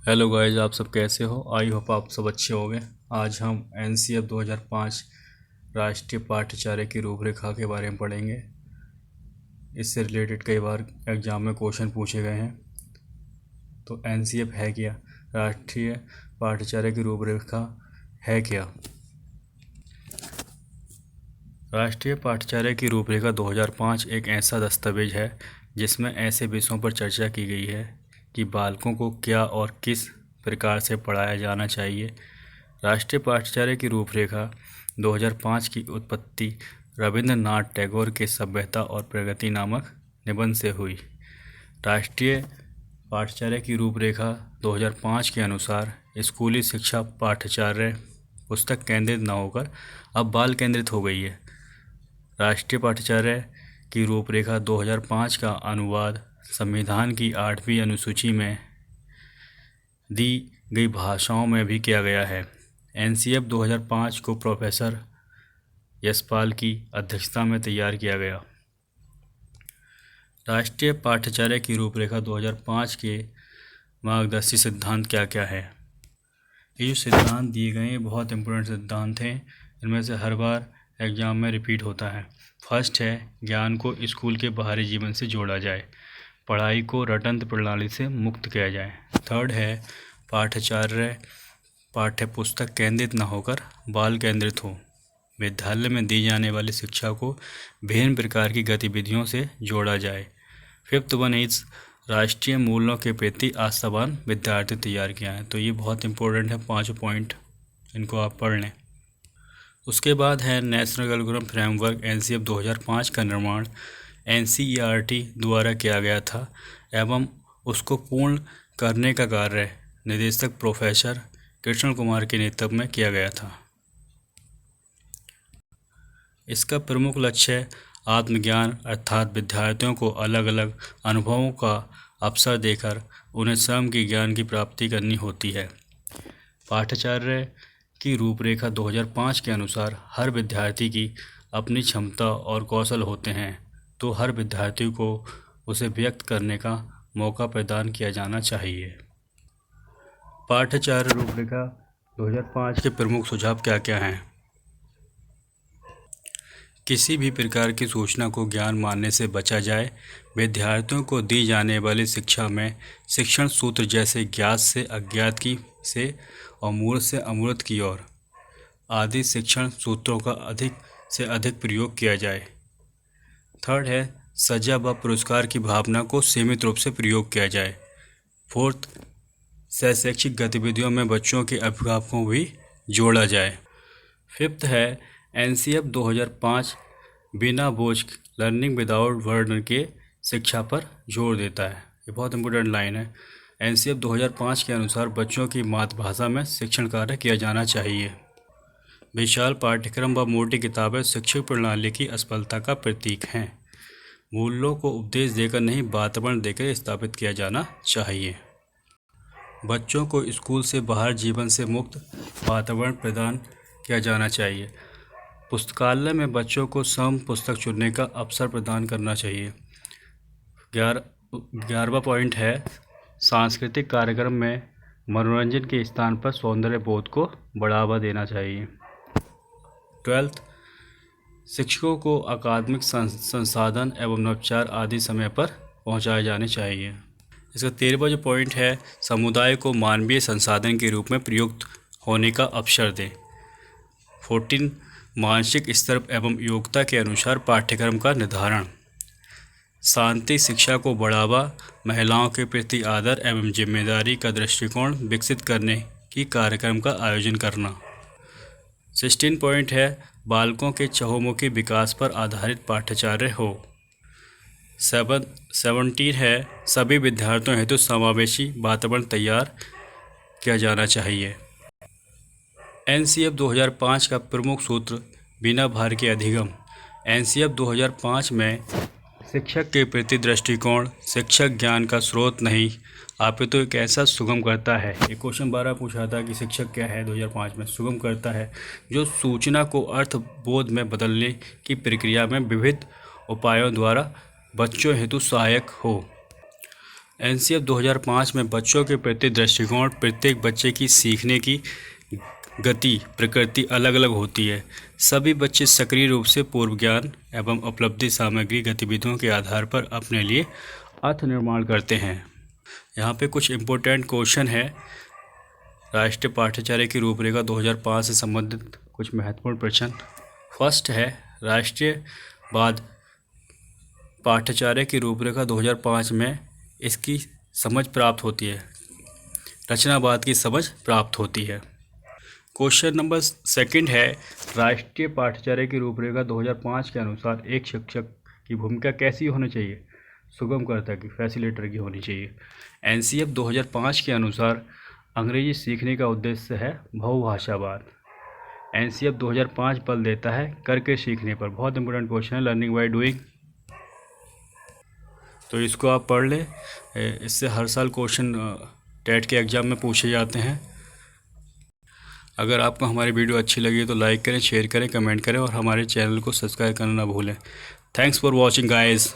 Hello guys, आप सब कैसे हो? आई होप आप सब अच्छे होंगे। आज हम एनसीएफ 2005 राष्ट्रीय पाठ्यचर्या की रूपरेखा के बारे में पढ़ेंगे। इससे रिलेटेड कई बार एग्जाम में क्वेश्चन पूछे गए हैं। तो एनसीएफ है क्या? राष्ट्रीय पाठ्यचर्या की रूपरेखा है क्या? राष्ट्रीय पाठ्यचर्या की रूपरेखा 2005 एक ऐसा दस्तावेज है जिसमें ऐसे विषयों पर चर्चा की गई है कि बालकों को क्या और किस प्रकार से पढ़ाया जाना चाहिए। राष्ट्रीय पाठ्यचर्या की रूपरेखा 2005 की उत्पत्ति रविंद्रनाथ टैगोर के सभ्यता और प्रगति नामक निबंध से हुई। राष्ट्रीय पाठ्यचर्या की रूपरेखा 2005 के अनुसार स्कूली शिक्षा पाठ्यचर्या पुस्तक केंद्रित न होकर अब बाल केंद्रित हो गई है। राष्ट्रीय पाठ्यचर्या की रूपरेखा 2005 का अनुवाद संविधान की 8वीं अनुसूची में दी गई भाषाओं में भी किया गया है। एनसीएफ 2005 को प्रोफेसर यशपाल की अध्यक्षता में तैयार किया गया। राष्ट्रीय पाठ्यचर्या की रूपरेखा 2005 के मार्गदर्शी सिद्धांत क्या क्या है? ये जो सिद्धांत दिए गए हैं बहुत इंपॉर्टेंट सिद्धांत हैं। इनमें से हर बार एग्जाम में रिपीट होता है। फर्स्ट है, ज्ञान को स्कूल के बाहरी जीवन से जोड़ा जाए, पढ़ाई को रटंत्र प्रणाली से मुक्त किया जाए। थर्ड है, पाठ्यचर्या पाठ्य पुस्तक केंद्रित न होकर बाल केंद्रित हो, विद्यालय में दी जाने वाली शिक्षा को विभिन्न प्रकार की गतिविधियों से जोड़ा जाए। फिफ्थ वन इज राष्ट्रीय मूल्यों के प्रति आस्थावान विद्यार्थी तैयार किया है। तो ये बहुत इंपॉर्टेंट है, 5 पॉइंट, इनको आप पढ़ लें। उसके बाद है नेशनल करिकुलम फ्रेमवर्क एनसीएफ 2005 का निर्माण एनसीईआरटी द्वारा किया गया था एवं उसको पूर्ण करने का कार्य निदेशक प्रोफेसर कृष्ण कुमार के नेतृत्व में किया गया था। इसका प्रमुख लक्ष्य आत्मज्ञान अर्थात विद्यार्थियों को अलग अलग अनुभवों का अवसर देकर उन्हें स्वयं के ज्ञान की प्राप्ति करनी होती है। पाठ्यचर्या की रूपरेखा 2005 के अनुसार हर विद्यार्थी की अपनी क्षमता और कौशल होते हैं, तो हर विद्यार्थी को उसे व्यक्त करने का मौका प्रदान किया जाना चाहिए। पाठ्यचर्या रूपरेखा 2005 के प्रमुख सुझाव क्या क्या हैं? किसी भी प्रकार की सूचना को ज्ञान मानने से बचा जाए। विद्यार्थियों को दी जाने वाली शिक्षा में शिक्षण सूत्र जैसे ज्ञात से अज्ञात की से और मूर्त से अमूर्त की ओर आदि शिक्षण सूत्रों का अधिक से अधिक प्रयोग किया जाए। थर्ड है, सजा व पुरस्कार की भावना को सीमित रूप से प्रयोग किया जाए। फोर्थ, शैक्षिक गतिविधियों में बच्चों के अभिभावकों को भी जोड़ा जाए। फिफ्थ है, एनसीएफ 2005 बिना बोझ लर्निंग विदाउट बर्डन के शिक्षा पर जोर देता है। ये बहुत इंपॉर्टेंट लाइन है। एनसीएफ 2005 के अनुसार बच्चों की मातृभाषा में शिक्षण कार्य किया जाना चाहिए। विशाल पाठ्यक्रम व मोटी किताबें शिक्षण प्रणाली की असफलता का प्रतीक हैं। मूल्यों को उपदेश देकर नहीं, वातावरण देकर स्थापित किया जाना चाहिए। बच्चों को स्कूल से बाहर जीवन से मुक्त वातावरण प्रदान किया जाना चाहिए। पुस्तकालय में बच्चों को स्वयं पुस्तक चुनने का अवसर प्रदान करना चाहिए। 11वां पॉइंट है, सांस्कृतिक कार्यक्रम में मनोरंजन के स्थान पर सौंदर्य बोध को बढ़ावा देना चाहिए। 12th, शिक्षकों को अकादमिक संसाधन एवं नवाचार आदि समय पर पहुंचाए जाने चाहिए। इसका 13वां जो पॉइंट है, समुदाय को मानवीय संसाधन के रूप में प्रयुक्त होने का अवसर दें। 14, मानसिक स्तर एवं योग्यता के अनुसार पाठ्यक्रम का निर्धारण। शांति शिक्षा को बढ़ावा, महिलाओं के प्रति आदर एवं जिम्मेदारी का दृष्टिकोण विकसित करने की कार्यक्रम का आयोजन करना। 16 पॉइंट है, बालकों के चहुमुखी विकास पर आधारित पाठ्यचर्या हो। 17 है, सभी विद्यार्थियों हेतु समावेशी वातावरण तैयार किया जाना चाहिए। एनसीएफ 2005 का प्रमुख सूत्र बिना भार के अधिगम। एनसीएफ 2005 में शिक्षक के प्रति दृष्टिकोण शिक्षक ज्ञान का स्रोत नहीं अपितु एक ऐसा सुगम करता है। ये क्वेश्चन 12 पूछा था कि शिक्षक क्या है 2005 में? सुगम करता है जो सूचना को अर्थ बोध में बदलने की प्रक्रिया में विविध उपायों द्वारा बच्चों हेतु सहायक हो। एनसीएफ 2005 में बच्चों के प्रति दृष्टिकोण। प्रत्येक बच्चे की सीखने की गति प्रकृति अलग अलग होती है। सभी बच्चे सक्रिय रूप से पूर्व ज्ञान एवं उपलब्धि सामग्री गतिविधियों के आधार पर अपने लिए अर्थ निर्माण करते हैं। यहाँ पे कुछ इम्पोर्टेंट क्वेश्चन है। राष्ट्रीय पाठ्यचर्या की रूपरेखा 2005 से संबंधित कुछ महत्वपूर्ण प्रश्न। फर्स्ट है, राष्ट्रीय बाद पाठ्यचर्या की रूपरेखा 2005 में इसकी समझ प्राप्त होती है, रचनावाद की समझ प्राप्त होती है। क्वेश्चन नंबर सेकंड है, राष्ट्रीय पाठ्यचर्या की रूपरेखा 2005 के अनुसार एक शिक्षक की भूमिका कैसी होनी चाहिए? सुगमकर्ता की, फैसिलिटेटर की होनी चाहिए। एनसीएफ 2005 के अनुसार अंग्रेजी सीखने का उद्देश्य है बहुभाषावाद। एनसीएफ 2005 बल देता है करके सीखने पर। बहुत इंपॉर्टेंट क्वेश्चन है, लर्निंग बाय डूइंग, तो इसको आप पढ़ लें। इससे हर साल क्वेश्चन टेट के एग्ज़ाम में पूछे जाते हैं। अगर आपको हमारी वीडियो अच्छी लगी तो लाइक करें, शेयर करें, कमेंट करें और हमारे चैनल को सब्सक्राइब करना ना भूलें। Thanks for watching guys.